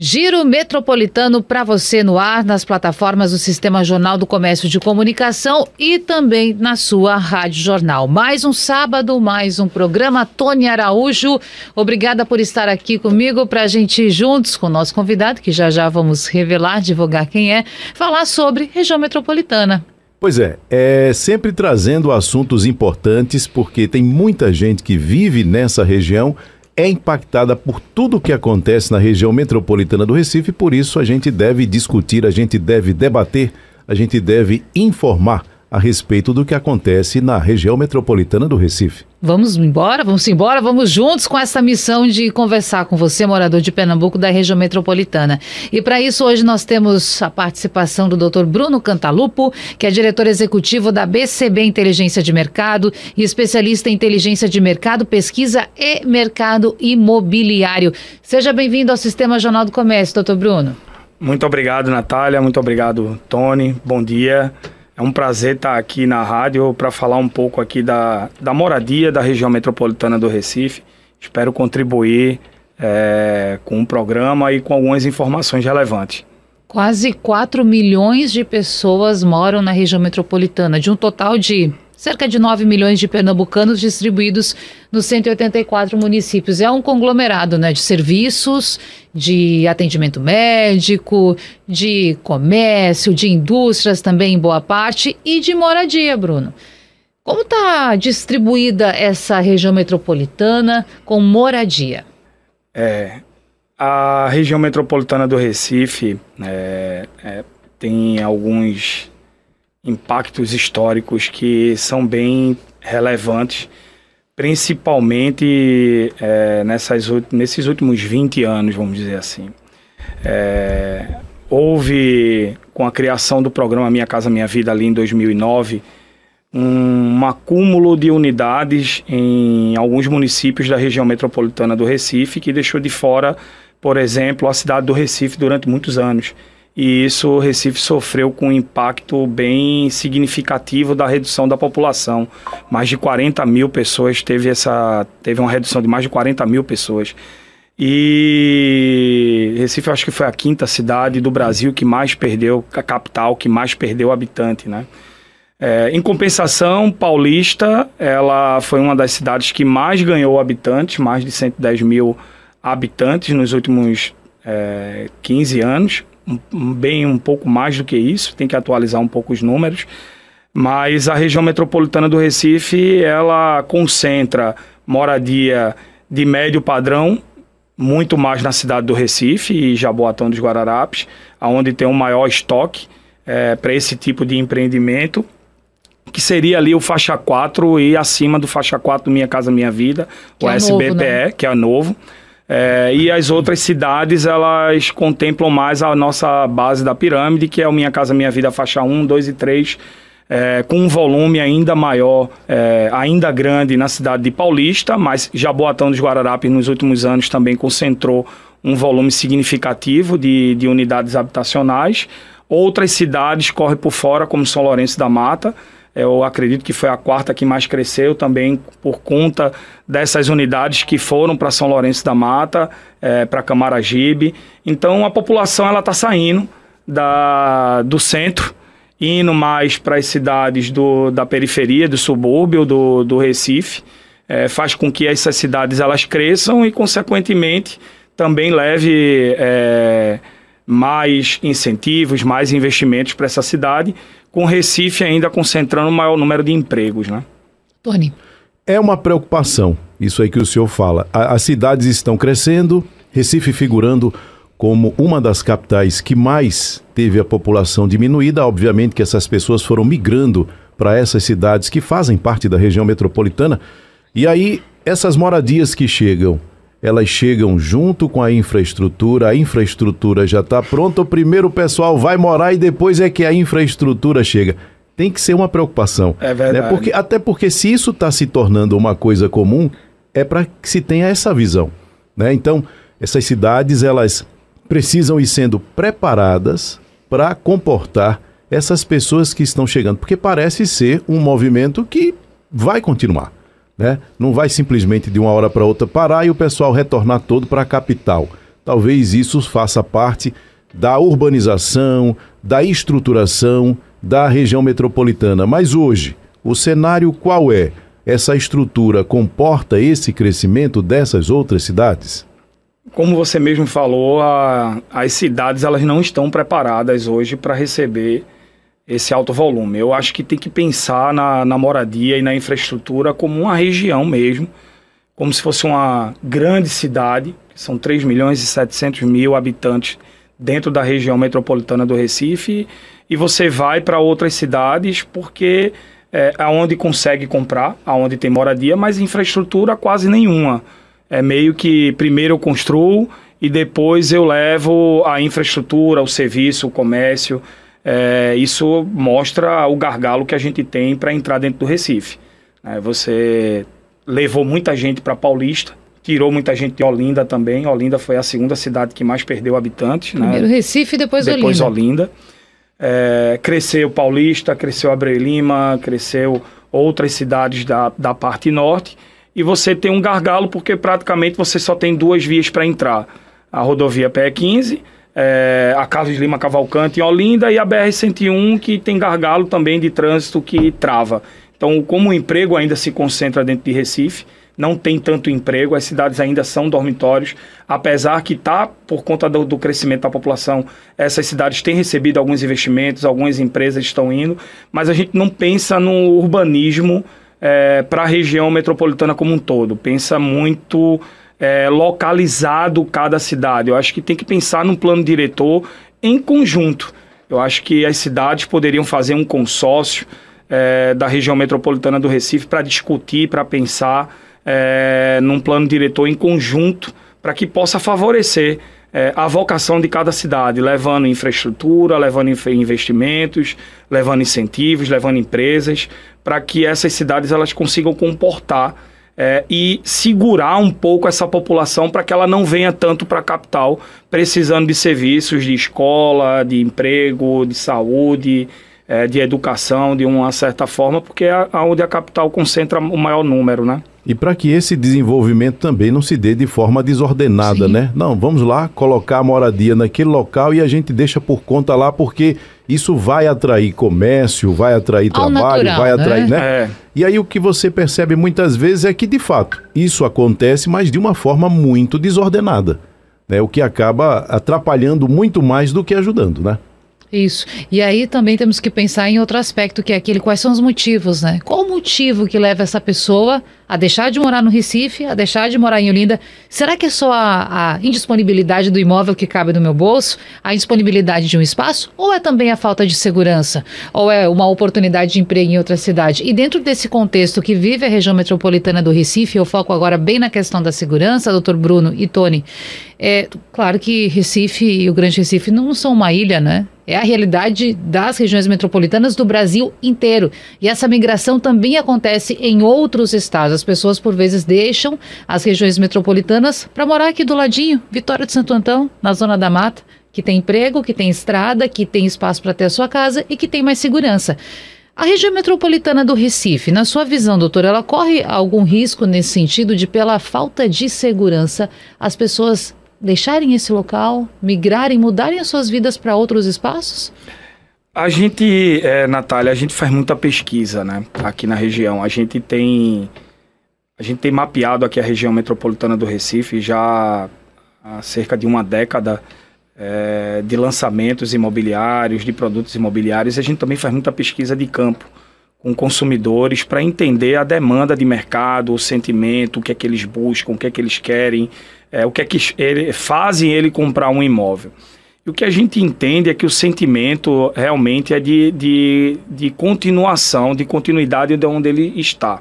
Giro Metropolitano para você no ar, nas plataformas do Sistema Jornal do Comércio de Comunicação e também na sua Rádio Jornal. Mais um sábado, mais um programa. Tony Araújo, obrigada por estar aqui comigo para a gente ir juntos com o nosso convidado, que já vamos revelar, divulgar quem é, falar sobre região metropolitana. Pois é sempre trazendo assuntos importantes, porque tem muita gente que vive nessa região, é impactada por tudo o que acontece na região metropolitana do Recife, por isso a gente deve discutir, a gente deve debater, a gente deve informar a respeito do que acontece na região metropolitana do Recife. Vamos juntos com essa missão de conversar com você, morador de Pernambuco, da região metropolitana. E para isso hoje nós temos a participação do Dr. Bruno Cantalupo, que é diretor executivo da BCB Inteligência de Mercado e especialista em inteligência de mercado, pesquisa e mercado imobiliário. Seja bem-vindo ao Sistema Jornal do Comércio, Dr. Bruno. Muito obrigado, Natália. Muito obrigado, Tony. Bom dia. É um prazer estar aqui na rádio para falar um pouco aqui da moradia da região metropolitana do Recife. Espero contribuir com o programa e com algumas informações relevantes. Quase 4 milhões de pessoas moram na região metropolitana, de um total de cerca de 9 milhões de pernambucanos distribuídos nos 184 municípios. É um conglomerado, né, de serviços, de atendimento médico, de comércio, de indústrias também em boa parte e de moradia, Bruno. Como está distribuída essa região metropolitana com moradia? A região metropolitana do Recife tem alguns impactos históricos que são bem relevantes, principalmente nesses últimos 20 anos, vamos dizer assim. Houve, com a criação do programa Minha Casa Minha Vida, ali em 2009, um acúmulo de unidades em alguns municípios da região metropolitana do Recife, que deixou de fora, por exemplo, a cidade do Recife durante muitos anos. E isso, o Recife sofreu com um impacto bem significativo da redução da população. Mais de 40 mil pessoas, teve uma redução de mais de 40 mil pessoas. E Recife, eu acho que foi a quinta cidade do Brasil que mais perdeu, a capital que mais perdeu habitante, né? Em compensação, Paulista, ela foi uma das cidades que mais ganhou habitantes, mais de 110 mil habitantes nos últimos 15 anos. Um pouco mais do que isso, tem que atualizar um pouco os números, mas a região metropolitana do Recife, ela concentra moradia de médio padrão, muito mais na cidade do Recife e Jaboatão dos Guararapes, onde tem um maior estoque para esse tipo de empreendimento, que seria ali o faixa 4 e acima do faixa 4 do Minha Casa Minha Vida, o SBPE, novo, né? Que é novo. E as outras cidades, elas contemplam mais a nossa base da pirâmide, que é o Minha Casa Minha Vida faixa 1, 2 e 3, com um volume ainda maior, ainda grande na cidade de Paulista, mas Jaboatão dos Guararapes nos últimos anos também concentrou um volume significativo de unidades habitacionais. Outras cidades correm por fora, como São Lourenço da Mata. Eu acredito que foi a quarta que mais cresceu também por conta dessas unidades que foram para São Lourenço da Mata, para Camaragibe. Então a população está saindo do centro, indo mais para as cidades da periferia, do subúrbio do Recife. Faz com que essas cidades elas cresçam e, consequentemente, também leve mais incentivos, mais investimentos para essa cidade, com Recife ainda concentrando o maior número de empregos, né? Tony. É uma preocupação, isso aí que o senhor fala. As cidades estão crescendo, Recife figurando como uma das capitais que mais teve a população diminuída. Obviamente que essas pessoas foram migrando para essas cidades que fazem parte da região metropolitana. E aí, essas moradias que chegam, elas chegam junto com a infraestrutura já está pronta, primeiro o pessoal vai morar e depois é que a infraestrutura chega. Tem que ser uma preocupação. É verdade. Né? Até porque se isso está se tornando uma coisa comum, é para que se tenha essa visão. Né? Então, essas cidades, elas precisam ir sendo preparadas para comportar essas pessoas que estão chegando, porque parece ser um movimento que vai continuar, né? Não vai simplesmente de uma hora para outra parar e o pessoal retornar todo para a capital. Talvez isso faça parte da urbanização, da estruturação da região metropolitana. Mas hoje, o cenário qual é? Essa estrutura comporta esse crescimento dessas outras cidades? Como você mesmo falou, as cidades elas não estão preparadas hoje para receber esse alto volume. Eu acho que tem que pensar na moradia e na infraestrutura como uma região mesmo, como se fosse uma grande cidade, que são 3.700.000 habitantes dentro da região metropolitana do Recife, e você vai para outras cidades porque aonde consegue comprar, aonde tem moradia, mas infraestrutura quase nenhuma. É meio que primeiro eu construo e depois eu levo a infraestrutura, o serviço, o comércio. Isso mostra o gargalo que a gente tem para entrar dentro do Recife. Você levou muita gente para Paulista, tirou muita gente de Olinda também. Olinda foi a segunda cidade que mais perdeu habitantes. Primeiro Recife e depois Olinda. Cresceu Paulista, cresceu Abreu e Lima, cresceu outras cidades da parte norte. E você tem um gargalo porque praticamente você só tem duas vias para entrar. A rodovia PE15, a Carlos Lima Cavalcante em Olinda e a BR-101, que tem gargalo também de trânsito que trava. Então, como o emprego ainda se concentra dentro de Recife, não tem tanto emprego, as cidades ainda são dormitórios, apesar que por conta do crescimento da população, essas cidades têm recebido alguns investimentos, algumas empresas estão indo, mas a gente não pensa no urbanismo para a região metropolitana como um todo, pensa muito localizado cada cidade. Eu acho que tem que pensar num plano diretor em conjunto. Eu acho que as cidades poderiam fazer um consórcio da região metropolitana do Recife para discutir, para pensar num plano diretor em conjunto para que possa favorecer a vocação de cada cidade, levando infraestrutura, levando investimentos, levando incentivos, levando empresas, para que essas cidades elas consigam comportar e segurar um pouco essa população para que ela não venha tanto para a capital precisando de serviços de escola, de emprego, de saúde, de educação, de uma certa forma, porque é onde a capital concentra o maior número, né? E para que esse desenvolvimento também não se dê de forma desordenada, né? Não, vamos lá colocar a moradia naquele local e a gente deixa por conta lá, porque isso vai atrair comércio, vai atrair trabalho, natural, vai atrair, né? É. E aí o que você percebe muitas vezes é que, de fato, isso acontece, mas de uma forma muito desordenada, né? O que acaba atrapalhando muito mais do que ajudando, né? Isso. E aí também temos que pensar em outro aspecto, que é aquele, quais são os motivos, né? Qual o motivo que leva essa pessoa a deixar de morar no Recife, a deixar de morar em Olinda? Será que é só a indisponibilidade do imóvel que cabe no meu bolso? A indisponibilidade de um espaço? Ou é também a falta de segurança? Ou é uma oportunidade de emprego em outra cidade? E dentro desse contexto que vive a região metropolitana do Recife, eu foco agora bem na questão da segurança, doutor Bruno e Tony. Claro que Recife e o Grande Recife não são uma ilha, né? É a realidade das regiões metropolitanas do Brasil inteiro. E essa migração também acontece em outros estados. As pessoas, por vezes, deixam as regiões metropolitanas para morar aqui do ladinho, Vitória de Santo Antão, na Zona da Mata, que tem emprego, que tem estrada, que tem espaço para ter a sua casa e que tem mais segurança. A região metropolitana do Recife, na sua visão, doutor, ela corre algum risco nesse sentido de, pela falta de segurança, as pessoas deixarem esse local, migrarem, mudarem as suas vidas para outros espaços? A gente, Natália, a gente faz muita pesquisa, né, aqui na região. A gente tem mapeado aqui a região metropolitana do Recife já há cerca de uma década de lançamentos imobiliários, de produtos imobiliários. A gente também faz muita pesquisa de campo com consumidores para entender a demanda de mercado, o sentimento, o que é que eles buscam, o que é que eles querem, o que é que fazem ele comprar um imóvel. E o que a gente entende é que o sentimento realmente é de continuação, de continuidade de onde ele está.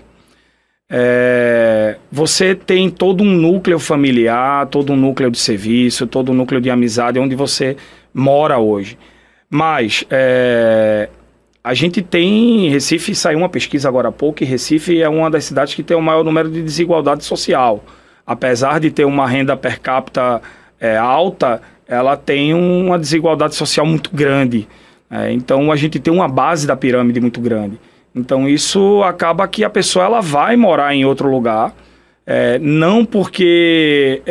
Você tem todo um núcleo familiar, todo um núcleo de serviço, todo um núcleo de amizade onde você mora hoje. Mas a gente tem, Recife, saiu uma pesquisa agora há pouco, e Recife é uma das cidades que tem o maior número de desigualdade social. Apesar de ter uma renda per capita alta, ela tem uma desigualdade social muito grande. Então a gente tem uma base da pirâmide muito grande. Então isso acaba que a pessoa ela vai morar em outro lugar, não porque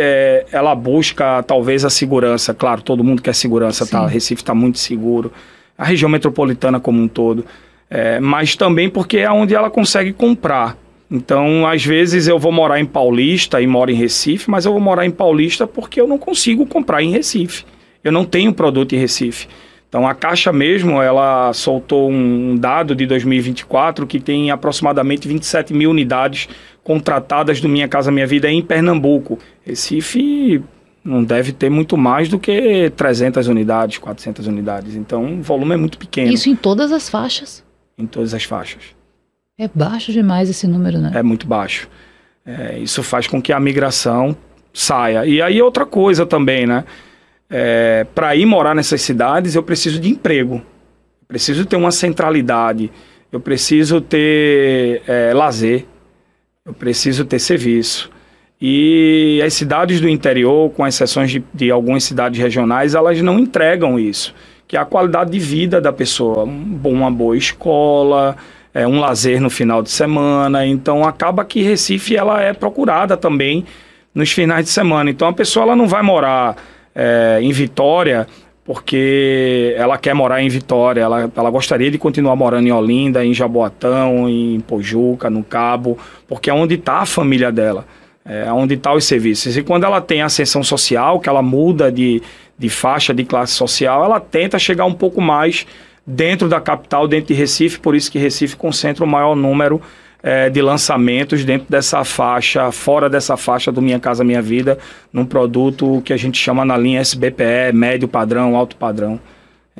ela busca talvez a segurança. Claro, todo mundo quer segurança, tá? Recife está muito seguro, a região metropolitana como um todo, mas também porque é onde ela consegue comprar. Então, às vezes eu vou morar em Paulista e moro em Recife, mas eu vou morar em Paulista porque eu não consigo comprar em Recife. Eu não tenho produto em Recife. Então, a Caixa mesmo, ela soltou um dado de 2024 que tem aproximadamente 27 mil unidades contratadas do Minha Casa Minha Vida em Pernambuco. Recife não deve ter muito mais do que 300 unidades, 400 unidades. Então, o volume é muito pequeno. Isso em todas as faixas? Em todas as faixas. É baixo demais esse número, né? É muito baixo. Isso faz com que a migração saia. E aí outra coisa também, né? Para ir morar nessas cidades, eu preciso de emprego. Eu preciso ter uma centralidade. Eu preciso ter lazer. Eu preciso ter serviço. E as cidades do interior, com exceções de algumas cidades regionais, elas não entregam isso. Que é a qualidade de vida da pessoa. Uma boa escola, um lazer no final de semana. Então acaba que Recife ela é procurada também nos finais de semana. Então a pessoa ela não vai morar em Vitória porque ela quer morar em Vitória. Ela gostaria de continuar morando em Olinda, em Jaboatão, em Pojuca, no Cabo, porque é onde está a família dela, é onde estão os serviços. E quando ela tem ascensão social, que ela muda de faixa, de classe social, ela tenta chegar um pouco mais dentro da capital, dentro de Recife. Por isso que Recife concentra o maior número de lançamentos dentro dessa faixa, fora dessa faixa do Minha Casa Minha Vida, num produto que a gente chama na linha SBPE, médio padrão, alto padrão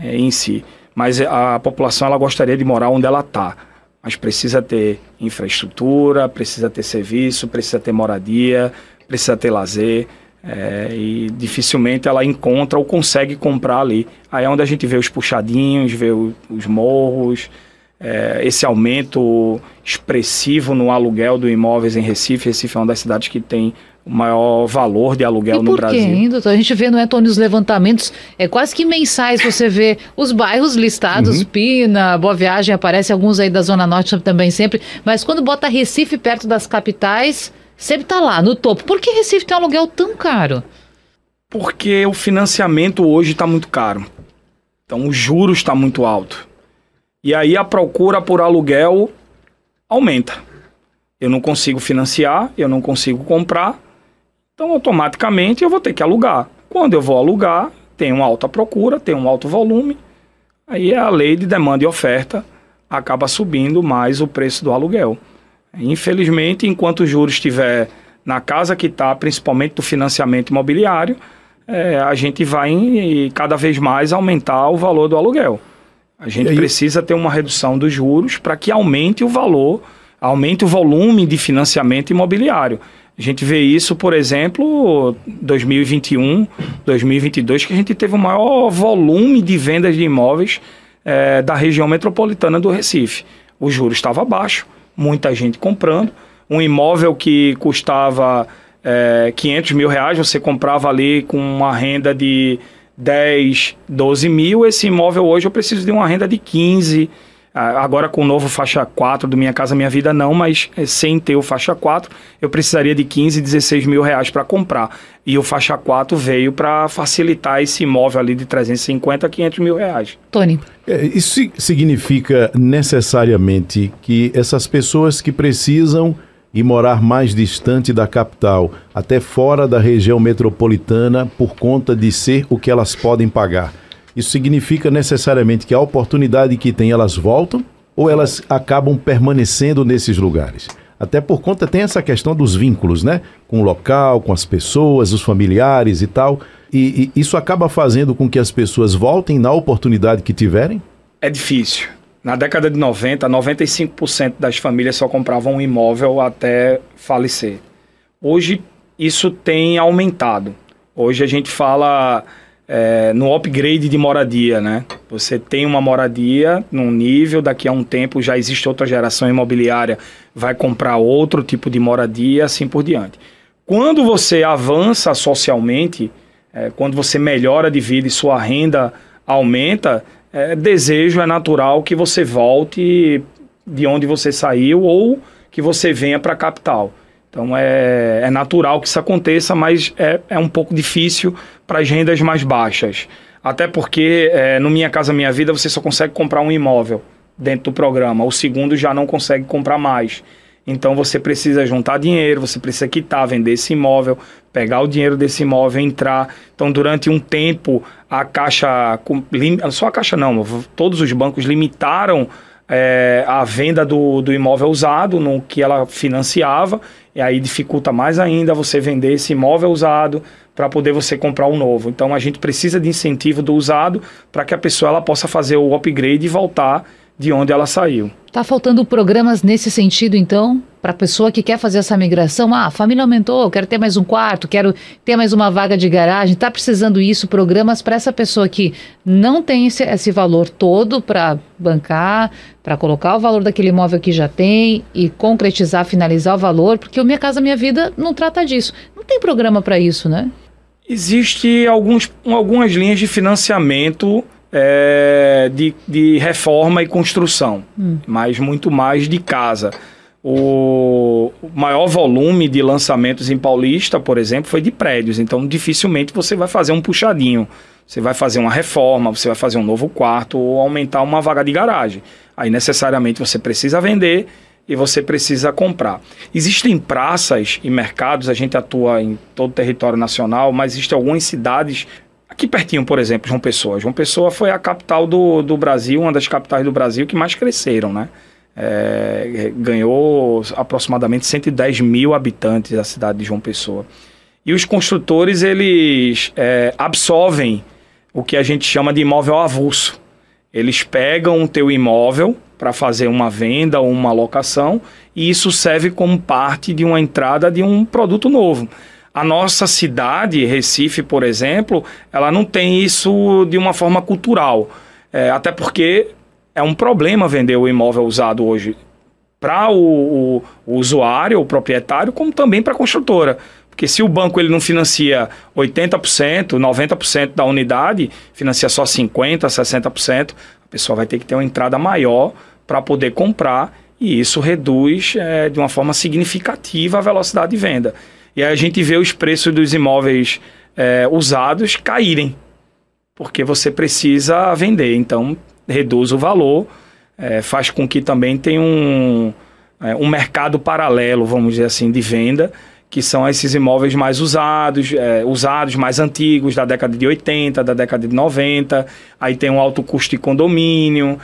em si. Mas a população ela gostaria de morar onde ela está, mas precisa ter infraestrutura, precisa ter serviço, precisa ter moradia, precisa ter lazer, e dificilmente ela encontra ou consegue comprar ali. Aí é onde a gente vê os puxadinhos, vê os morros, esse aumento expressivo no aluguel do imóveis em Recife. Recife é uma das cidades que tem o maior valor de aluguel no Brasil. E por que ainda? A gente vê, não é, Tony, os levantamentos, quase que mensais, você vê os bairros listados, Pina, Boa Viagem, aparece alguns aí da Zona Norte também sempre, mas quando bota Recife perto das capitais, sempre está lá, no topo. Por que Recife tem um aluguel tão caro? Porque o financiamento hoje está muito caro. Então, os juros está muito alto. E aí a procura por aluguel aumenta. Eu não consigo financiar, eu não consigo comprar, então automaticamente eu vou ter que alugar. Quando eu vou alugar, tem uma alta procura, tem um alto volume, aí a lei de demanda e oferta acaba subindo mais o preço do aluguel. Infelizmente, enquanto o juros estiver na casa que está, principalmente do financiamento imobiliário, a gente vai cada vez mais aumentar o valor do aluguel. A gente precisa ter uma redução dos juros para que aumente o valor, aumente o volume de financiamento imobiliário. A gente vê isso, por exemplo, 2021, 2022, que a gente teve o maior volume de vendas de imóveis da região metropolitana do Recife. O juro estava baixo, muita gente comprando. Um imóvel que custava 500 mil reais, você comprava ali com uma renda de 10, 12 mil. Esse imóvel hoje eu preciso de uma renda de 15. Agora com o novo faixa 4 do Minha Casa Minha Vida não, mas sem ter o faixa 4, eu precisaria de 15, 16 mil reais para comprar. E o faixa 4 veio para facilitar esse imóvel ali de 350 a 500 mil reais. Tony. Isso significa necessariamente que essas pessoas que precisam ir morar mais distante da capital, até fora da região metropolitana, por conta de ser o que elas podem pagar, isso significa necessariamente que a oportunidade que tem, elas voltam ou elas acabam permanecendo nesses lugares? Até por conta, tem essa questão dos vínculos, né? Com o local, com as pessoas, os familiares e tal. E isso acaba fazendo com que as pessoas voltem na oportunidade que tiverem? É difícil. Na década de 90, 95% das famílias só compravam um imóvel até falecer. Hoje, isso tem aumentado. Hoje a gente fala no upgrade de moradia, né? Você tem uma moradia num nível, daqui a um tempo já existe outra geração imobiliária, vai comprar outro tipo de moradia, assim por diante. Quando você avança socialmente, quando você melhora de vida e sua renda aumenta, desejo, é natural que você volte de onde você saiu ou que você venha para a capital. Então é natural que isso aconteça, mas é um pouco difícil para as rendas mais baixas. Até porque no Minha Casa Minha Vida você só consegue comprar um imóvel dentro do programa. O segundo já não consegue comprar mais. Então você precisa juntar dinheiro, você precisa quitar, vender esse imóvel, pegar o dinheiro desse imóvel, entrar. Então durante um tempo a Caixa, só a Caixa não, todos os bancos limitaram a venda do imóvel usado no que ela financiava, e aí dificulta mais ainda você vender esse imóvel usado para poder você comprar um novo. Então a gente precisa de incentivo do usado para que a pessoa ela possa fazer o upgrade e voltar de onde ela saiu. Tá faltando programas nesse sentido, então, para a pessoa que quer fazer essa migração? A família aumentou, quero ter mais um quarto, quero ter mais uma vaga de garagem. Tá precisando isso, programas para essa pessoa que não tem esse valor todo para bancar, para colocar o valor daquele imóvel que já tem e concretizar, finalizar o valor, porque o Minha Casa Minha Vida não trata disso. Não tem programa para isso, né? Existe algumas linhas de financiamento de reforma e construção, mas muito mais de casa. O maior volume de lançamentos em Paulista, por exemplo, foi de prédios. Então, dificilmente você vai fazer um puxadinho. Você vai fazer uma reforma, você vai fazer um novo quarto ou aumentar uma vaga de garagem. Aí, necessariamente, você precisa vender e você precisa comprar. Existem praças e mercados, a gente atua em todo o território nacional, mas existem algumas cidades. Aqui pertinho, por exemplo, João Pessoa. João Pessoa foi a capital do Brasil, uma das capitais do Brasil que mais cresceram, né? Ganhou aproximadamente 110 mil habitantes a cidade de João Pessoa. E os construtores, eles absorvem o que a gente chama de imóvel avulso. Eles pegam o teu imóvel para fazer uma venda ou uma locação e isso serve como parte de uma entrada de um produto novo. A nossa cidade, Recife, por exemplo, ela não tem isso de uma forma cultural. Até porque é um problema vender o imóvel usado hoje para o usuário, o proprietário, como também para a construtora. Porque se o banco ele não financia 80%, 90% da unidade, financia só 50%, 60%, a pessoa vai ter que ter uma entrada maior para poder comprar e isso reduz de uma forma significativa a velocidade de venda. E aí a gente vê os preços dos imóveis usados caírem, porque você precisa vender. Então, reduz o valor, faz com que também tenha um mercado paralelo, vamos dizer assim, de venda, que são esses imóveis mais usados, mais antigos, da década de 80, da década de 90. Aí tem um alto custo de condomínio,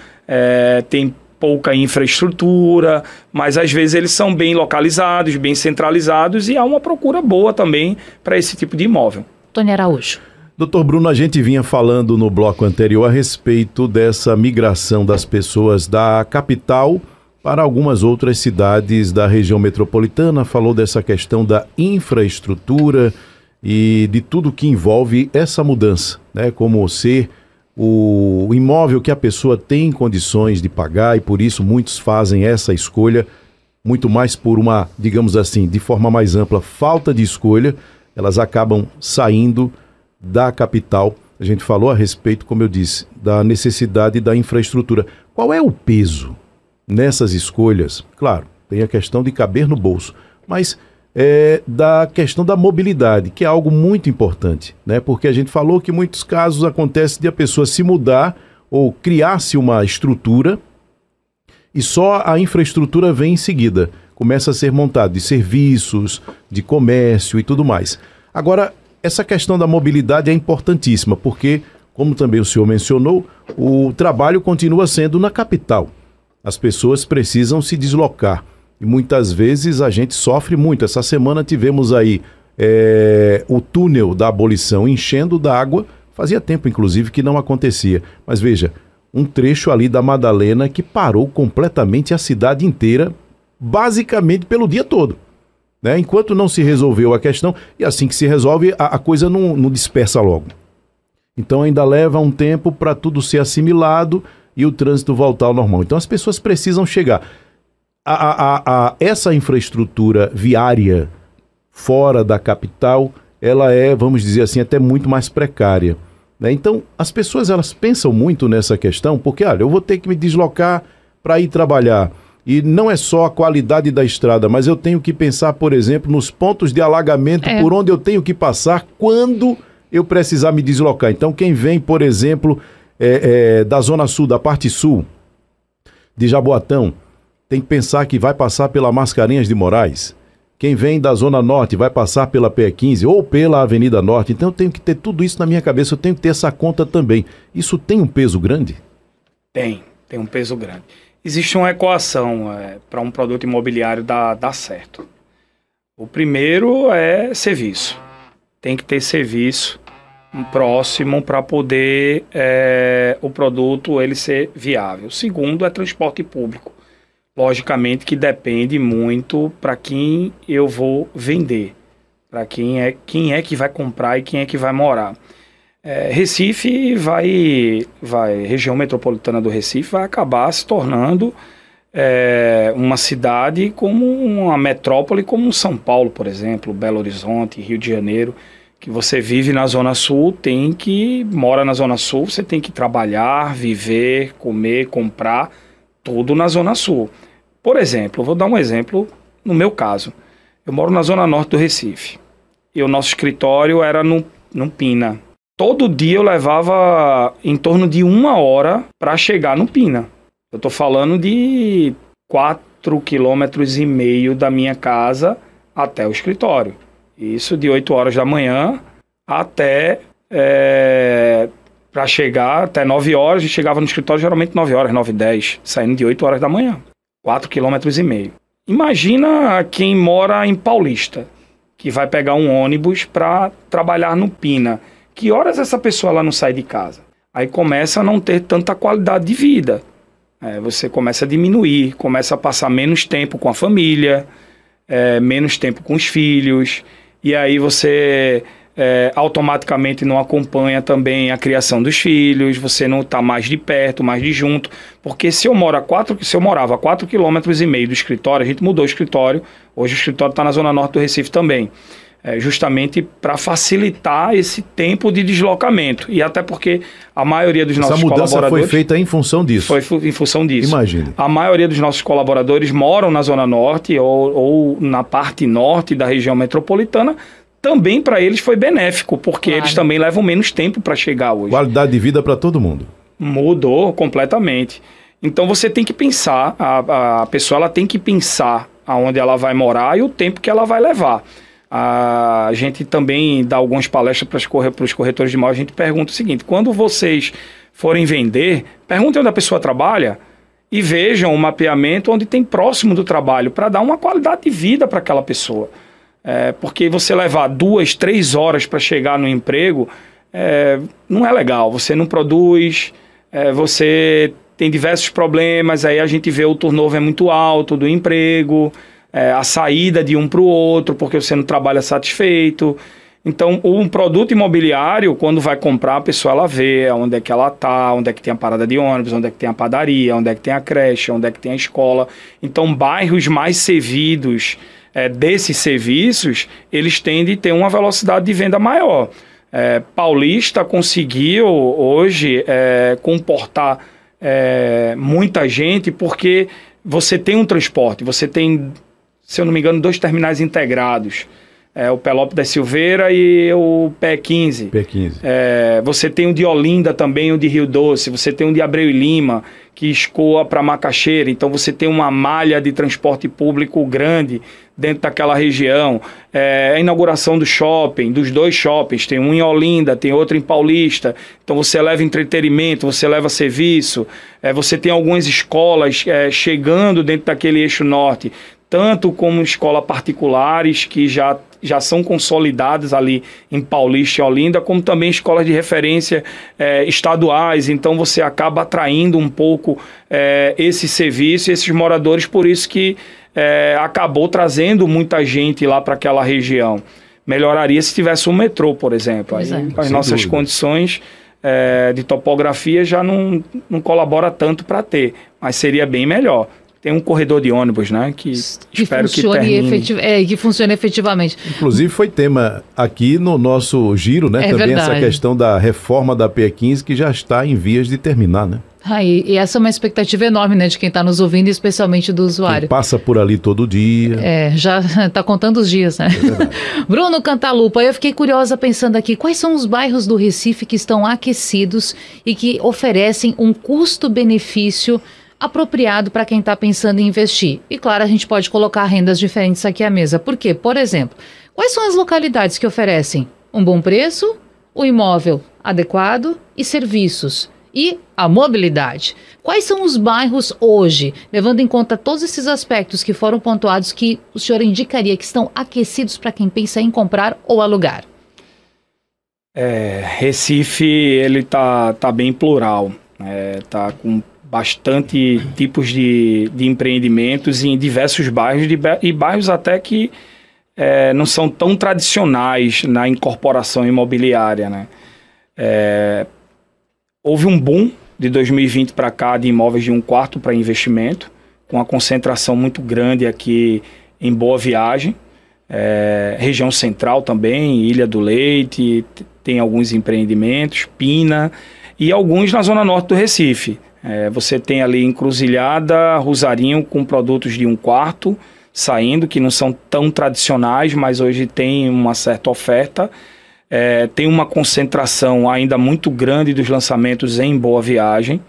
tem pouca infraestrutura, mas às vezes eles são bem localizados, bem centralizados e há uma procura boa também para esse tipo de imóvel. Tony Araújo. Doutor Bruno, a gente vinha falando no bloco anterior a respeito dessa migração das pessoas da capital para algumas outras cidades da região metropolitana, falou dessa questão da infraestrutura e de tudo que envolve essa mudança, né? Como ser o imóvel que a pessoa tem condições de pagar e por isso muitos fazem essa escolha, muito mais por uma, digamos assim, de forma mais ampla, falta de escolha, elas acabam saindo da capital. A gente falou a respeito, como eu disse, da necessidade da infraestrutura. Qual é o peso nessas escolhas? Claro, tem a questão de caber no bolso, mas da questão da mobilidade, que é algo muito importante, né? Porque a gente falou que em muitos casos acontece de a pessoa se mudar ou criar-se uma estrutura e só a infraestrutura vem em seguida. Começa a ser montado de serviços, de comércio e tudo mais. Agora, essa questão da mobilidade é importantíssima, porque, como também o senhor mencionou, o trabalho continua sendo na capital. As pessoas precisam se deslocar. E muitas vezes a gente sofre muito. Essa semana tivemos aí o túnel da abolição enchendo d'água. Fazia tempo, inclusive, que não acontecia. Mas veja, um trecho ali da Madalena que parou completamente a cidade inteira, basicamente pelo dia todo. Né? Enquanto não se resolveu a questão, e assim que se resolve, a coisa não dispersa logo. Então ainda leva um tempo para tudo ser assimilado e o trânsito voltar ao normal. Então as pessoas precisam chegar. Essa infraestrutura viária fora da capital, ela é, vamos dizer assim, até muito mais precária. Né? Então as pessoas elas pensam muito nessa questão, porque olha, eu vou ter que me deslocar para ir trabalhar. E não é só a qualidade da estrada, mas eu tenho que pensar, por exemplo, nos pontos de alagamento por onde eu tenho que passar quando eu precisar me deslocar. Então, quem vem, por exemplo, da Zona Sul, da parte sul de Jaboatão, tem que pensar que vai passar pela Mascarenhas de Moraes. Quem vem da Zona Norte vai passar pela PE15 ou pela Avenida Norte. Então, eu tenho que ter tudo isso na minha cabeça, eu tenho que ter essa conta também. Isso tem um peso grande? Tem um peso grande. Existe uma equação para um produto imobiliário dar certo. O primeiro é serviço. Tem que ter serviço próximo para poder o produto ele ser viável. O segundo é transporte público. Logicamente que depende muito para quem eu vou vender, para quem é que vai comprar e quem é que vai morar. Recife região metropolitana do Recife vai acabar se tornando uma cidade como uma metrópole, como São Paulo, por exemplo, Belo Horizonte, Rio de Janeiro, que você vive na Zona Sul, mora na Zona Sul, você tem que trabalhar, viver, comer, comprar, tudo na Zona Sul. Por exemplo, vou dar um exemplo no meu caso. Eu moro na Zona Norte do Recife e o nosso escritório era no Pina. Todo dia eu levava em torno de 1 hora para chegar no Pina. Eu estou falando de 4,5 km da minha casa até o escritório. Isso de 8 horas da manhã até para chegar até 9 horas. A gente chegava no escritório geralmente 9 horas, 9h10, saindo de 8 horas da manhã. 4,5 km. Imagina quem mora em Paulista, que vai pegar um ônibus para trabalhar no Pina. Que horas essa pessoa ela não sai de casa? Aí começa a não ter tanta qualidade de vida. Você começa a diminuir, começa a passar menos tempo com a família, menos tempo com os filhos, e aí você automaticamente não acompanha também a criação dos filhos, você não está mais de perto, mais de junto, porque se eu morava a 4,5 km do escritório, a gente mudou o escritório, hoje o escritório está na Zona Norte do Recife também, justamente para facilitar esse tempo de deslocamento, e até porque a maioria dos nossos colaboradores... Essa mudança foi feita em função disso? Foi em função disso. Imagine. A maioria dos nossos colaboradores moram na Zona Norte ou na parte norte da região metropolitana. Também para eles foi benéfico, porque eles também levam menos tempo para chegar hoje. Qualidade de vida para todo mundo. Mudou completamente. Então você tem que pensar, a pessoa ela tem que pensar aonde ela vai morar e o tempo que ela vai levar. A gente também dá algumas palestras para os corretores de imóveis, a gente pergunta o seguinte: quando vocês forem vender, perguntem onde a pessoa trabalha e vejam o mapeamento onde tem próximo do trabalho, para dar uma qualidade de vida para aquela pessoa. Porque você levar 2, 3 horas para chegar no emprego não é legal. Você não produz, você tem diversos problemas, aí a gente vê o turnover muito alto do emprego, a saída de um para o outro, porque você não trabalha satisfeito. Então, um produto imobiliário, quando vai comprar, a pessoa ela vê onde é que ela está, onde é que tem a parada de ônibus, onde é que tem a padaria, onde é que tem a creche, onde é que tem a escola. Então, bairros mais servidos desses serviços, eles tendem a ter uma velocidade de venda maior. Paulista conseguiu hoje comportar muita gente, porque você tem um transporte, você tem, se eu não me engano, 2 terminais integrados, o Pelópio da Silveira e o PE15. Você tem o de Olinda também, o de Rio Doce, você tem o de Abreu e Lima, que escoa para Macaxeira. Então você tem uma malha de transporte público grande dentro daquela região. A inauguração do shopping, dos 2 shoppings, tem um em Olinda, tem outro em Paulista. Então você leva entretenimento, você leva serviço, você tem algumas escolas chegando dentro daquele eixo norte, tanto como escolas particulares que já são consolidadas ali em Paulista e Olinda, como também escolas de referência estaduais. Então você acaba atraindo um pouco esse serviço e esses moradores, por isso que acabou trazendo muita gente lá para aquela região. Melhoraria se tivesse um metrô, por exemplo. Aí, as nossas condições de topografia já não colabora tanto para ter, mas seria bem melhor. Tem um corredor de ônibus, né? Que espero que termine. Que funcione efetivamente. Inclusive foi tema aqui no nosso giro, né? Também verdade. Essa questão da reforma da PE15, que já está em vias de terminar, né? E essa é uma expectativa enorme, né, de quem está nos ouvindo, especialmente do usuário. Quem passa por ali todo dia. Já está contando os dias, né? Bruno Cantalupa, eu fiquei curiosa pensando aqui, quais são os bairros do Recife que estão aquecidos e que oferecem um custo-benefício apropriado para quem está pensando em investir? E claro, a gente pode colocar rendas diferentes aqui à mesa. Por quê? Por exemplo, quais são as localidades que oferecem um bom preço, o imóvel adequado e serviços? E a mobilidade. Quais são os bairros hoje, levando em conta todos esses aspectos que foram pontuados, que o senhor indicaria que estão aquecidos para quem pensa em comprar ou alugar? Recife, ele tá bem plural, tá com bastante tipos de empreendimentos em diversos bairros, e bairros até que não são tão tradicionais na incorporação imobiliária, né? Houve um boom de 2020 para cá de imóveis de 1 quarto para investimento, com uma concentração muito grande aqui em Boa Viagem, região central também, Ilha do Leite, tem alguns empreendimentos, Pina, e alguns na zona norte do Recife. Você tem ali Encruzilhada, Rosarinho, com produtos de 1 quarto saindo, que não são tão tradicionais, mas hoje tem uma certa oferta. Tem uma concentração ainda muito grande dos lançamentos em Boa Viagem,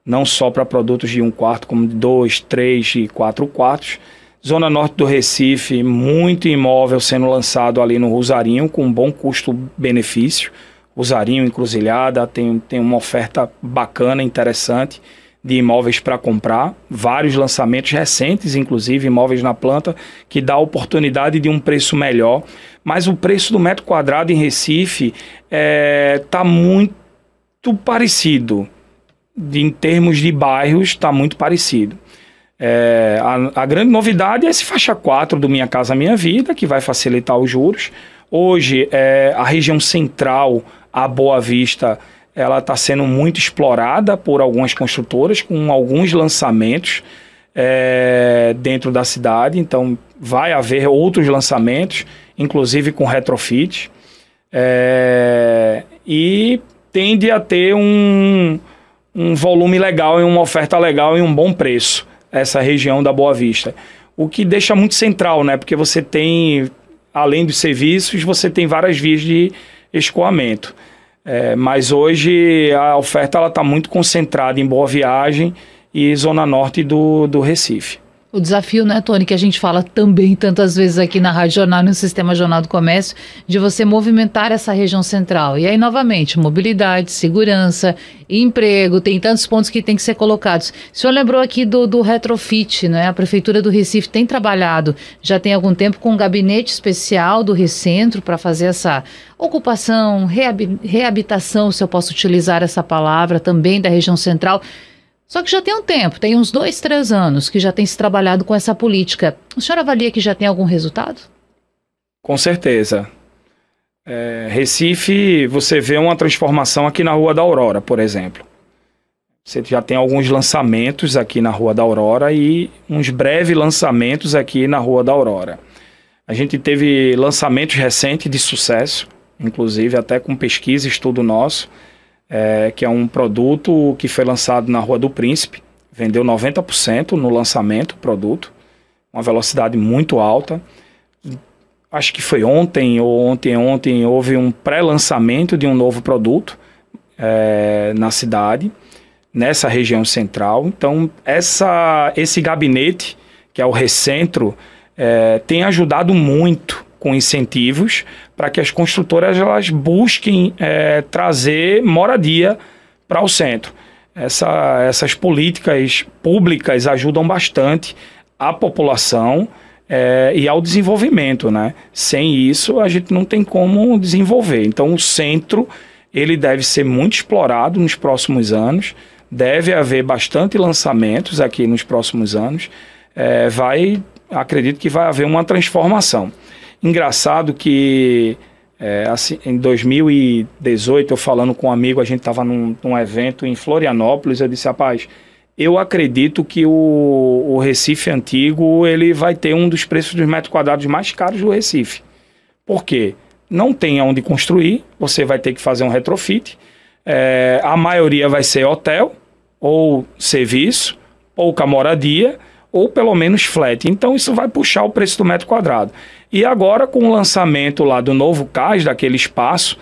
não só para produtos de 1 quarto, como de 2, 3 e 4 quartos. Zona norte do Recife, muito imóvel sendo lançado ali no Rosarinho, com um bom custo-benefício. Rosarinho, Encruzilhada, tem uma oferta bacana, interessante, de imóveis para comprar. Vários lançamentos recentes, inclusive, imóveis na planta, que dá a oportunidade de um preço melhor. Mas o preço do metro quadrado em Recife está muito parecido. Em termos de bairros, está muito parecido. A grande novidade é esse faixa 4 do Minha Casa Minha Vida, que vai facilitar os juros. Hoje, a região central, a Boa Vista, ela está sendo muito explorada por algumas construtoras, com alguns lançamentos dentro da cidade. Então, vai haver outros lançamentos, inclusive com retrofit. E tende a ter um volume legal e uma oferta legal e um bom preço, essa região da Boa Vista. O que deixa muito central, né? Porque você tem, além dos serviços, você tem várias vias de escoamento. Mas hoje a oferta está muito concentrada em Boa Viagem e zona norte do Recife. O desafio, né, Tony, que a gente fala também tantas vezes aqui na Rádio Jornal, no Sistema Jornal do Comércio, de você movimentar essa região central. E aí, novamente, mobilidade, segurança, emprego, tem tantos pontos que tem que ser colocados. O senhor lembrou aqui do retrofit, né? A Prefeitura do Recife tem trabalhado, já tem algum tempo, com um gabinete especial do Recentro para fazer essa ocupação, reabitação, se eu posso utilizar essa palavra, também da região central. Só que já tem um tempo, tem uns 2, 3 anos que já tem se trabalhado com essa política. O senhor avalia que já tem algum resultado? Com certeza. Recife, você vê uma transformação aqui na Rua da Aurora, por exemplo. Você já tem alguns lançamentos aqui na Rua da Aurora e uns breves lançamentos aqui na Rua da Aurora. A gente teve lançamentos recentes de sucesso, inclusive até com pesquisa e estudo nosso, que é um produto que foi lançado na Rua do Príncipe, vendeu 90% no lançamento, produto, uma velocidade muito alta. Acho que foi ontem ou ontem houve um pré-lançamento de um novo produto na cidade, nessa região central. Então, esse gabinete, que é o Recentro, tem ajudado muito com incentivos para que as construtoras elas busquem trazer moradia para o centro. Essas políticas públicas ajudam bastante a população e ao desenvolvimento, né? Sem isso, a gente não tem como desenvolver. Então, o centro ele deve ser muito explorado nos próximos anos, deve haver bastante lançamentos aqui nos próximos anos, acredito que vai haver uma transformação. Engraçado que assim, em 2018, eu falando com um amigo, a gente estava num evento em Florianópolis, eu disse, rapaz, eu acredito que o Recife antigo ele vai ter um dos preços dos metros quadrados mais caros do Recife. Por quê? Não tem onde construir, você vai ter que fazer um retrofit, a maioria vai ser hotel, ou serviço, pouca moradia, ou pelo menos flat. Então isso vai puxar o preço do metro quadrado. E agora com o lançamento lá do novo CAS, daquele espaço,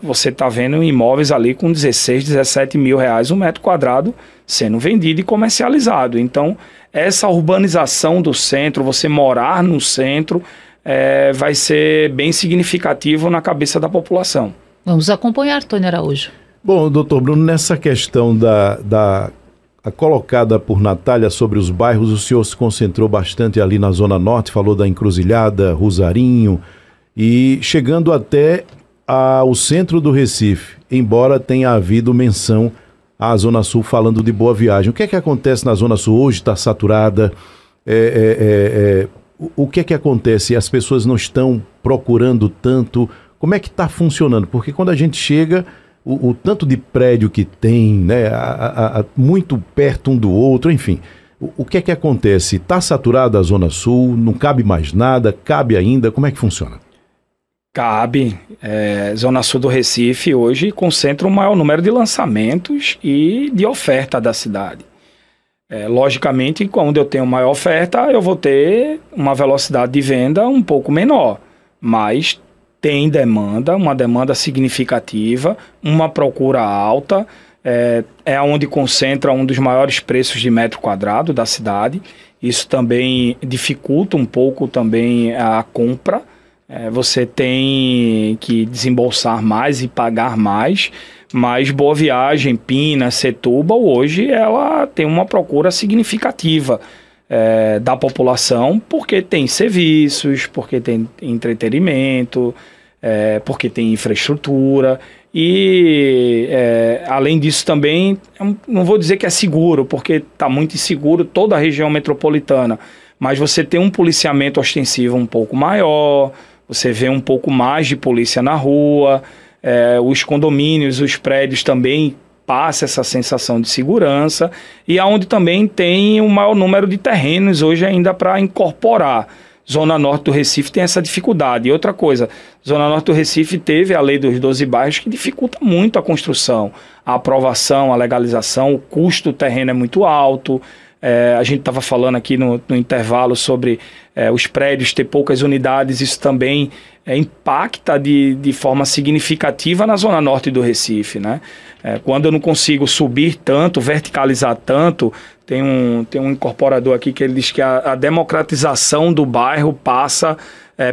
você está vendo imóveis ali com 16, 17 mil reais um metro quadrado sendo vendido e comercializado. Então essa urbanização do centro, você morar no centro, vai ser bem significativo na cabeça da população. Vamos acompanhar, Tony Araújo. Bom, doutor Bruno, nessa questão a colocada por Natália sobre os bairros, o senhor se concentrou bastante ali na Zona Norte, falou da Encruzilhada, Rosarinho, e chegando até ao centro do Recife, embora tenha havido menção à Zona Sul falando de Boa Viagem. O que é que acontece na Zona Sul hoje? Está saturada? O que é que acontece? As pessoas não estão procurando tanto? Como é que está funcionando? Porque quando a gente chega, o tanto de prédio que tem, né, muito perto um do outro, enfim. O que é que acontece? Está saturada a Zona Sul? Não cabe mais nada? Cabe ainda? Como é que funciona? Cabe. Zona Sul do Recife hoje concentra o maior número de lançamentos e de oferta da cidade. Logicamente, quando eu tenho maior oferta, eu vou ter uma velocidade de venda um pouco menor, mas tem demanda, uma demanda significativa, uma procura alta, é onde concentra um dos maiores preços de metro quadrado da cidade. Isso também dificulta um pouco também a compra. Você tem que desembolsar mais e pagar mais, mas Boa Viagem, Pina, Setúbal, hoje ela tem uma procura significativa da população, porque tem serviços, porque tem entretenimento, porque tem infraestrutura e, além disso também, não vou dizer que é seguro, porque está muito inseguro toda a região metropolitana, mas você tem um policiamento ostensivo um pouco maior, você vê um pouco mais de polícia na rua, os condomínios, os prédios também passa essa sensação de segurança, e aonde também tem o maior número de terrenos hoje ainda para incorporar. Zona Norte do Recife tem essa dificuldade. E outra coisa, Zona Norte do Recife teve a lei dos 12 bairros que dificulta muito a construção, a aprovação, a legalização, o custo do terreno é muito alto. A gente estava falando aqui no intervalo sobre os prédios ter poucas unidades, isso também impacta de forma significativa na Zona Norte do Recife, né? Quando eu não consigo subir tanto, verticalizar tanto, tem um incorporador aqui que ele diz que a democratização do bairro passa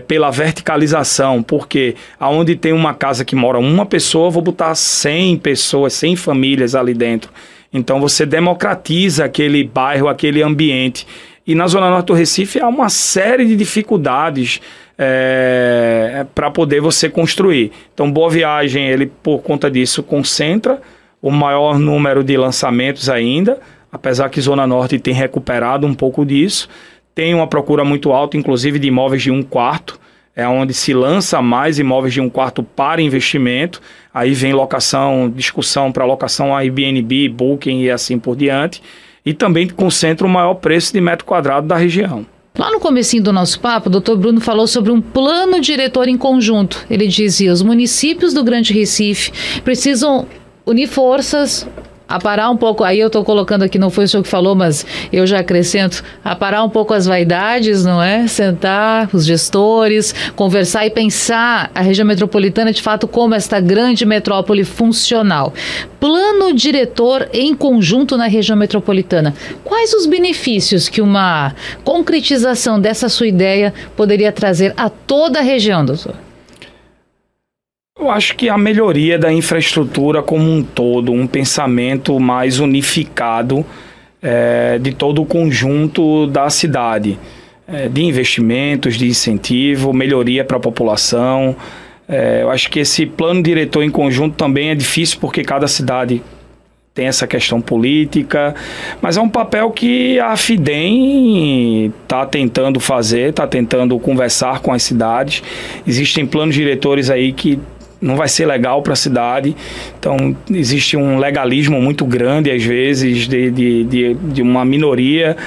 pela verticalização, porque aonde tem uma casa que mora uma pessoa, eu vou botar 100 pessoas, 100 famílias ali dentro. Então você democratiza aquele bairro, aquele ambiente. E na Zona Norte do Recife há uma série de dificuldades para poder você construir. Então Boa Viagem, ele por conta disso concentra o maior número de lançamentos ainda, apesar que Zona Norte tem recuperado um pouco disso. Tem uma procura muito alta, inclusive de imóveis de 1 quarto, onde se lança mais imóveis de 1 quarto para investimento. Aí vem discussão para locação Airbnb, Booking e assim por diante. E também concentra o maior preço de metro quadrado da região. Lá no comecinho do nosso papo, o doutor Bruno falou sobre um plano diretor em conjunto. Ele dizia, os municípios do Grande Recife precisam unir forças, aparar um pouco, aí eu estou colocando aqui, não foi o senhor que falou, mas eu já acrescento, aparar um pouco as vaidades, não é? Sentar os gestores, conversar e pensar a região metropolitana de fato como esta grande metrópole funcional. Plano diretor em conjunto na região metropolitana. Quais os benefícios que uma concretização dessa sua ideia poderia trazer a toda a região, doutor? Eu acho que a melhoria da infraestrutura como um todo, um pensamento mais unificado de todo o conjunto da cidade, de investimentos, de incentivo, melhoria para a população. Eu acho que esse plano diretor em conjunto também é difícil porque cada cidade tem essa questão política, mas é um papel que a FIDEM está tentando fazer, está tentando conversar com as cidades. Existem planos diretores aí que não vai ser legal para a cidade, então existe um legalismo muito grande às vezes de uma minoria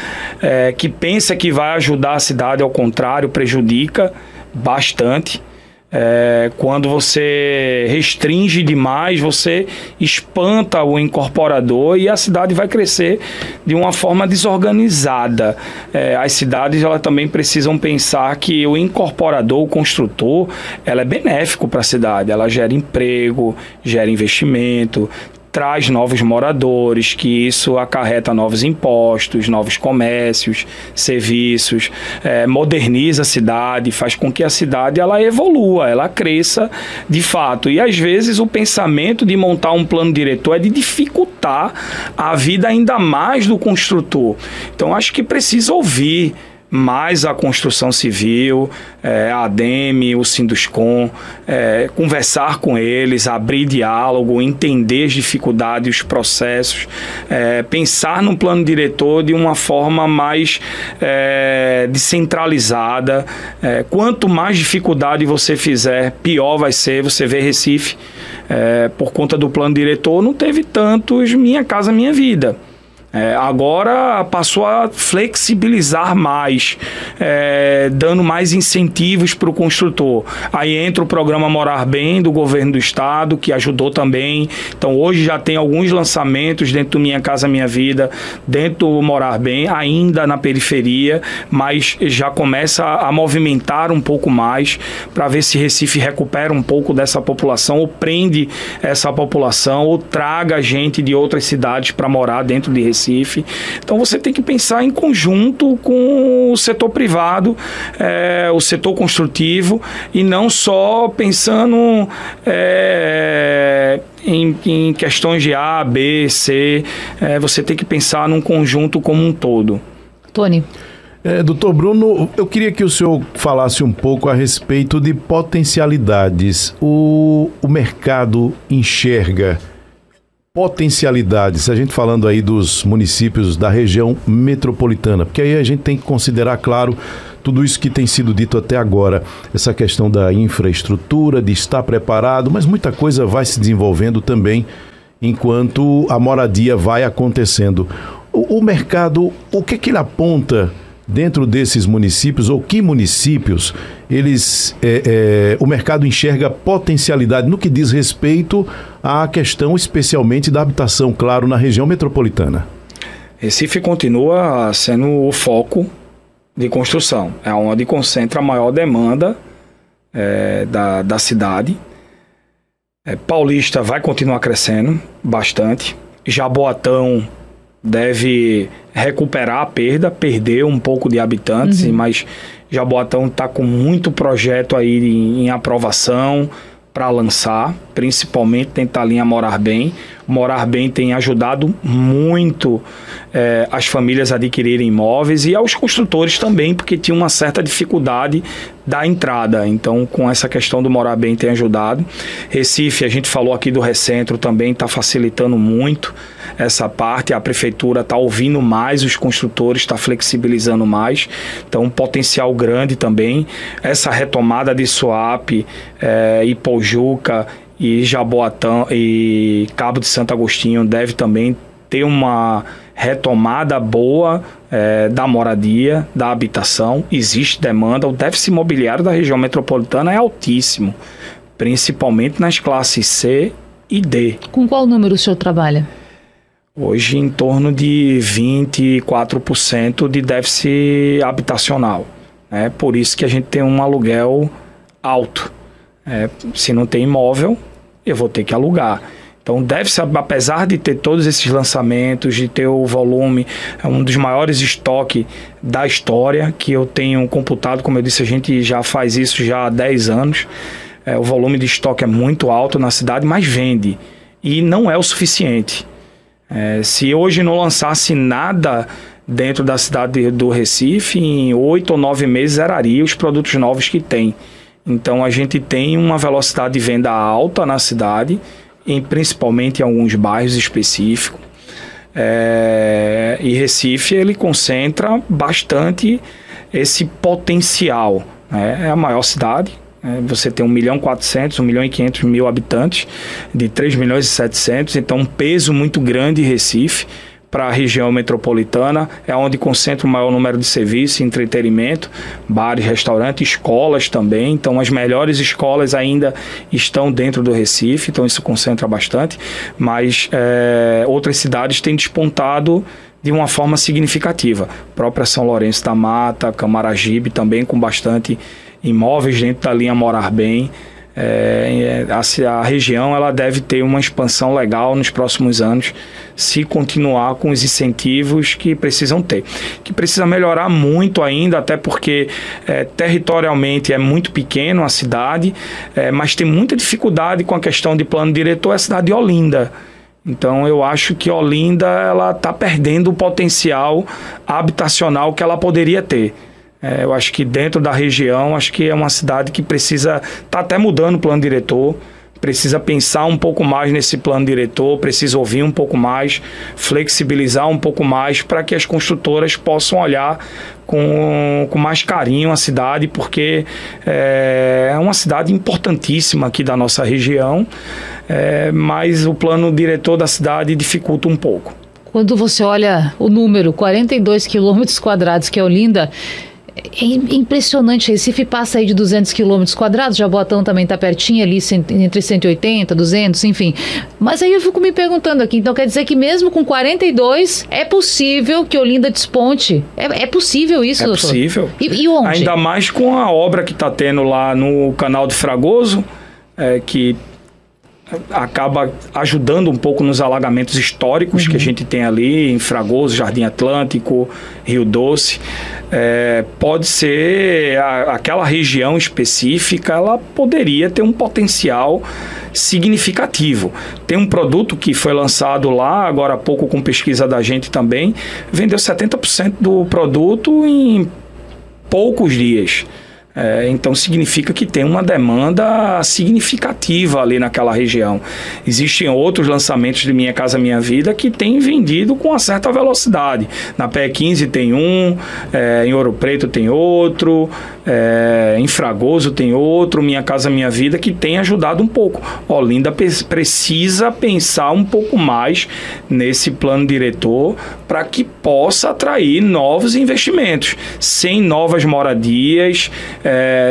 que pensa que vai ajudar a cidade, ao contrário, prejudica bastante. Quando você restringe demais, você espanta o incorporador e a cidade vai crescer de uma forma desorganizada. As cidades elas também precisam pensar que o incorporador, o construtor, ela é benéfico para a cidade. Ela gera emprego, gera investimento, traz novos moradores, que isso acarreta novos impostos, novos comércios, serviços, moderniza a cidade, faz com que a cidade ela evolua, ela cresça de fato. E às vezes o pensamento de montar um plano diretor é de dificultar a vida ainda mais do construtor. Então acho que precisa ouvir mais a construção civil, a ADEME, o Sinduscom, conversar com eles, abrir diálogo, entender as dificuldades, os processos, pensar no plano diretor de uma forma mais descentralizada. Quanto mais dificuldade você fizer, pior vai ser. Você vê Recife, por conta do plano diretor, não teve tantos Minha Casa Minha Vida. Agora passou a flexibilizar mais, dando mais incentivos para o construtor. Aí entra o programa Morar Bem do governo do estado, que ajudou também. Então hoje já tem alguns lançamentos dentro do Minha Casa Minha Vida, dentro do Morar Bem, ainda na periferia, mas já começa a movimentar um pouco mais para ver se Recife recupera um pouco dessa população, ou prende essa população, ou traga gente de outras cidades para morar dentro de Recife. Então você tem que pensar em conjunto com o setor privado, o setor construtivo, e não só pensando em questões de A, B, C. Você tem que pensar num conjunto como um todo. Tony. Doutor Bruno, eu queria que o senhor falasse um pouco a respeito de potencialidades. O mercado enxerga potencialidades, a gente falando aí dos municípios da região metropolitana, porque aí a gente tem que considerar, claro, tudo isso que tem sido dito até agora, essa questão da infraestrutura, de estar preparado, mas muita coisa vai se desenvolvendo também enquanto a moradia vai acontecendo. O mercado, o que ele aponta dentro desses municípios, ou que municípios o mercado enxerga potencialidade no que diz respeito à questão especialmente da habitação, claro, na região metropolitana? Recife continua sendo o foco de construção, é onde concentra a maior demanda da cidade. Paulista vai continuar crescendo bastante. Jaboatão deve recuperar a perda, perdeu um pouco de habitantes, mas Jaboatão está com muito projeto aí em aprovação para lançar, principalmente tentar a linha Morar Bem. Morar Bem tem ajudado muito as famílias a adquirirem imóveis e aos construtores também, porque tinha uma certa dificuldade da entrada. Então, com essa questão do Morar Bem tem ajudado. Recife, a gente falou aqui do Recentro, também está facilitando muito essa parte. A prefeitura está ouvindo mais os construtores, está flexibilizando mais. Então, um potencial grande também. Essa retomada de Suape, Ipojuca e Jaboatão e Cabo de Santo Agostinho deve também ter uma retomada boa da moradia, da habitação. Existe demanda, o déficit imobiliário da região metropolitana é altíssimo, principalmente nas classes C e D. Com qual número o senhor trabalha? Hoje em torno de 24% de déficit habitacional. Por isso que a gente tem um aluguel alto. Se não tem imóvel, eu vou ter que alugar. Então, apesar de ter todos esses lançamentos, de ter o volume, é um dos maiores estoques da história, que eu tenho computado, como eu disse, a gente já faz isso já há 10 anos. O volume de estoque é muito alto na cidade, mas vende. E não é o suficiente. Se hoje não lançasse nada dentro da cidade do Recife, em 8 ou 9 meses zeraria os produtos novos que tem. Então, a gente tem uma velocidade de venda alta na cidade, principalmente em alguns bairros específicos. E Recife, ele concentra bastante esse potencial. É a maior cidade. Você tem 1.400.000, 1.500.000 habitantes, de 3.700.000. Então, um peso muito grande em Recife, para a região metropolitana, é onde concentra o maior número de serviços, entretenimento, bares, restaurantes, escolas também. Então, as melhores escolas ainda estão dentro do Recife, então isso concentra bastante, mas outras cidades têm despontado de uma forma significativa. A própria São Lourenço da Mata, Camaragibe também com bastante imóveis dentro da linha Morar Bem. A região ela deve ter uma expansão legal nos próximos anos, se continuar com os incentivos que precisam ter. Que precisa melhorar muito ainda, até porque territorialmente é muito pequeno a cidade, mas tem muita dificuldade com a questão de plano diretor, é a cidade de Olinda. Então eu acho que Olinda ela está perdendo o potencial habitacional que ela poderia ter. Eu acho que dentro da região, acho que é uma cidade que precisa, está até mudando o plano diretor, precisa pensar um pouco mais nesse plano diretor, precisa ouvir um pouco mais, flexibilizar um pouco mais para que as construtoras possam olhar com mais carinho a cidade, porque é uma cidade importantíssima aqui da nossa região, mas o plano diretor da cidade dificulta um pouco. Quando você olha o número, 42 quilômetros quadrados, que é Olinda, é impressionante. Recife passa aí de 200 quilômetros quadrados, Jaboatão também está pertinho ali, entre 180, 200, enfim. Mas aí eu fico me perguntando aqui, então quer dizer que mesmo com 42, é possível que Olinda desponte? É possível isso, doutor? É possível. E onde? Ainda mais com a obra que está tendo lá no canal de Fragoso, que acaba ajudando um pouco nos alagamentos históricos que a gente tem ali em Fragoso, Jardim Atlântico, Rio Doce. Pode ser aquela região específica, ela poderia ter um potencial significativo. Tem um produto que foi lançado lá agora há pouco com pesquisa da gente também, vendeu 70% do produto em poucos dias. Então significa que tem uma demanda significativa ali naquela região. Existem outros lançamentos de Minha Casa Minha Vida que têm vendido com uma certa velocidade. Na PE 15 tem um, em Ouro Preto tem outro, em Fragoso tem outro, Minha Casa Minha Vida, que tem ajudado um pouco. Olinda precisa pensar um pouco mais nesse plano diretor para que possa atrair novos investimentos, sem novas moradias,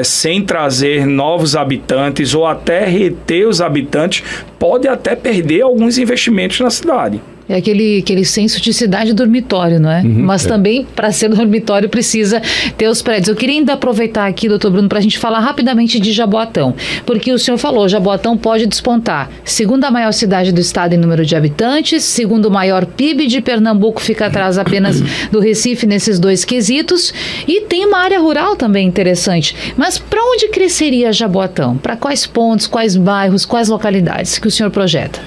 sem trazer novos habitantes ou até reter os habitantes, pode até perder alguns investimentos na cidade. É aquele senso de cidade dormitório, não é? Mas também, para ser dormitório, precisa ter os prédios. Eu queria ainda aproveitar aqui, doutor Bruno, para a gente falar rapidamente de Jaboatão. Porque o senhor falou, Jaboatão pode despontar. Segunda maior cidade do estado em número de habitantes, segundo maior PIB de Pernambuco, fica atrás apenas do Recife nesses dois quesitos. E tem uma área rural também interessante. Mas para onde cresceria Jaboatão? Para quais pontos, quais bairros, quais localidades que o senhor projeta?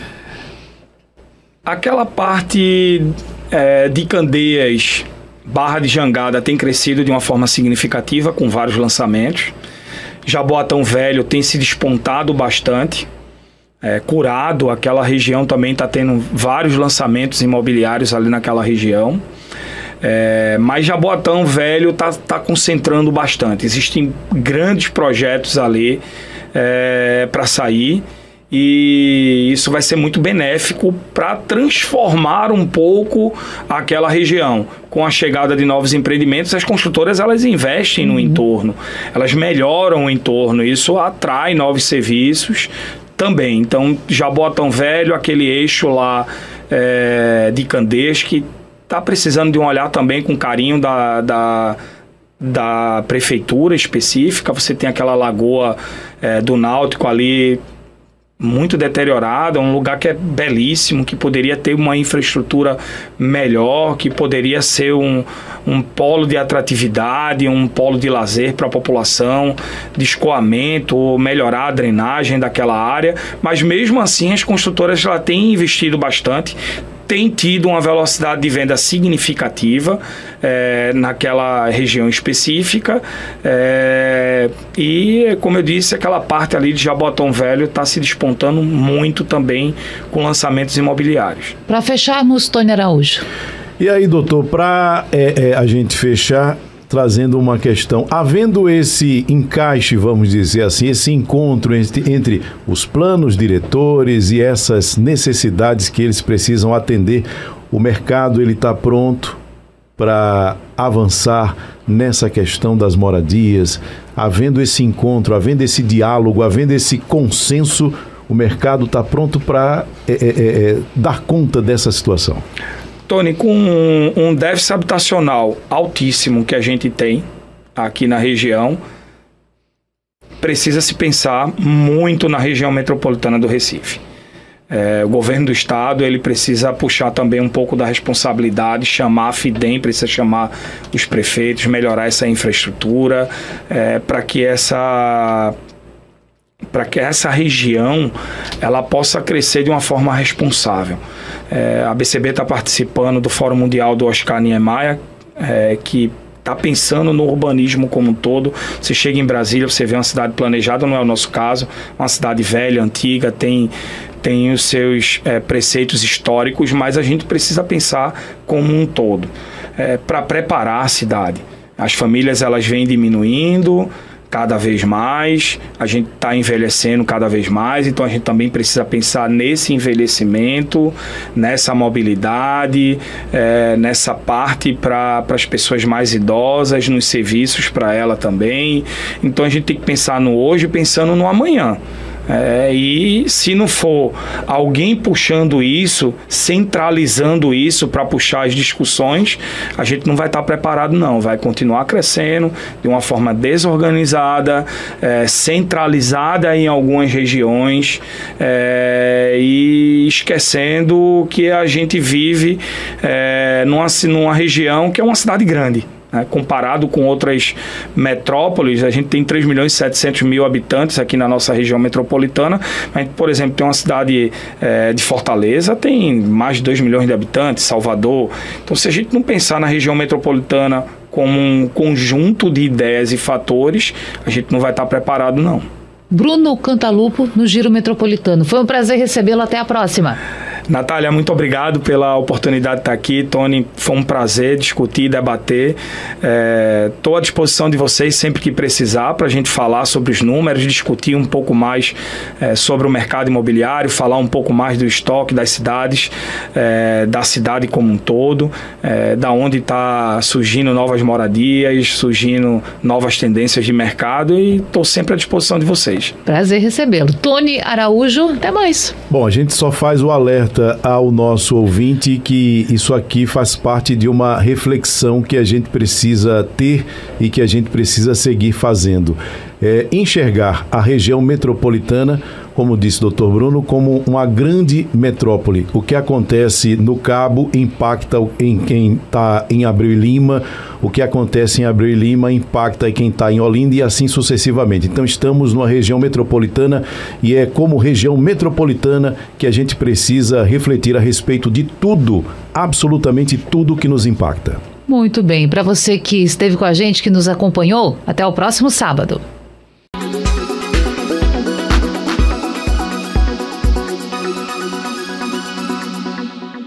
Aquela parte de Candeias, Barra de Jangada tem crescido de uma forma significativa com vários lançamentos. Jaboatão Velho tem se despontado bastante. Curado, aquela região também está tendo vários lançamentos imobiliários ali naquela região. Mas Jaboatão Velho está concentrando bastante. Existem grandes projetos ali para sair. E isso vai ser muito benéfico para transformar um pouco aquela região. Com a chegada de novos empreendimentos, as construtoras elas investem no entorno, elas melhoram o entorno, isso atrai novos serviços também. Então, Jaboatão Velho, aquele eixo lá de Candeias, que está precisando de um olhar também com carinho da prefeitura específica. Você tem aquela lagoa do Náutico ali, muito deteriorada, um lugar que é belíssimo, que poderia ter uma infraestrutura melhor, que poderia ser um polo de atratividade, um polo de lazer para a população, de escoamento, melhorar a drenagem daquela área, mas mesmo assim as construtoras já têm investido bastante, tem tido uma velocidade de venda significativa naquela região específica e, como eu disse, aquela parte ali de Jaboatão Velho está se despontando muito também com lançamentos imobiliários. Para fecharmos, Tony Araújo. E aí, doutor, para a gente fechar, trazendo uma questão, havendo esse encaixe, vamos dizer assim, esse encontro entre os planos diretores e essas necessidades que eles precisam atender, o mercado ele está pronto para avançar nessa questão das moradias, havendo esse encontro, havendo esse diálogo, havendo esse consenso, o mercado está pronto para dar conta dessa situação? Tony, com um déficit habitacional altíssimo que a gente tem aqui na região, precisa se pensar muito na região metropolitana do Recife. O governo do estado ele precisa puxar também um pouco da responsabilidade, chamar a FIDEM, precisa chamar os prefeitos, melhorar essa infraestrutura, para que essa região ela possa crescer de uma forma responsável. A BCB está participando do Fórum Mundial do Oscar Niemeyer, que está pensando no urbanismo como um todo. Você chega em Brasília, você vê uma cidade planejada, não é o nosso caso, uma cidade velha, antiga, tem os seus preceitos históricos, mas a gente precisa pensar como um todo, para preparar a cidade. As famílias elas vêm diminuindo cada vez mais, a gente está envelhecendo cada vez mais, então a gente também precisa pensar nesse envelhecimento, nessa mobilidade, nessa parte para as pessoas mais idosas, nos serviços para ela também. Então a gente tem que pensar no hoje pensando no amanhã. E se não for alguém puxando isso, centralizando isso para puxar as discussões, a gente não vai estar preparado não, vai continuar crescendo de uma forma desorganizada, centralizada em algumas regiões, e esquecendo que a gente vive numa região que é uma cidade grande. Comparado com outras metrópoles, a gente tem 3.700.000 habitantes aqui na nossa região metropolitana. A gente, por exemplo, tem uma cidade de Fortaleza, tem mais de 2 milhões de habitantes, Salvador. Então, se a gente não pensar na região metropolitana como um conjunto de ideias e fatores, a gente não vai estar preparado, não. Bruno Cantalupo, no Giro Metropolitano. Foi um prazer recebê-lo. Até a próxima. Natália, muito obrigado pela oportunidade de estar aqui. Tony, foi um prazer discutir, debater. Estou à disposição de vocês sempre que precisar para a gente falar sobre os números, discutir um pouco mais sobre o mercado imobiliário, falar um pouco mais do estoque das cidades, da cidade como um todo, da onde está surgindo novas moradias, surgindo novas tendências de mercado, e estou sempre à disposição de vocês. Prazer recebê-lo. Tony Araújo, até mais. Bom, a gente só faz o alerta ao nosso ouvinte que isso aqui faz parte de uma reflexão que a gente precisa ter e que a gente precisa seguir fazendo. Enxergar a região metropolitana, como disse o Dr. Bruno, como uma grande metrópole. O que acontece no Cabo impacta em quem está em Abreu e Lima, o que acontece em Abreu e Lima impacta em quem está em Olinda e assim sucessivamente. Então estamos numa região metropolitana e é como região metropolitana que a gente precisa refletir a respeito de tudo, absolutamente tudo que nos impacta. Muito bem. Para você que esteve com a gente, que nos acompanhou, até o próximo sábado.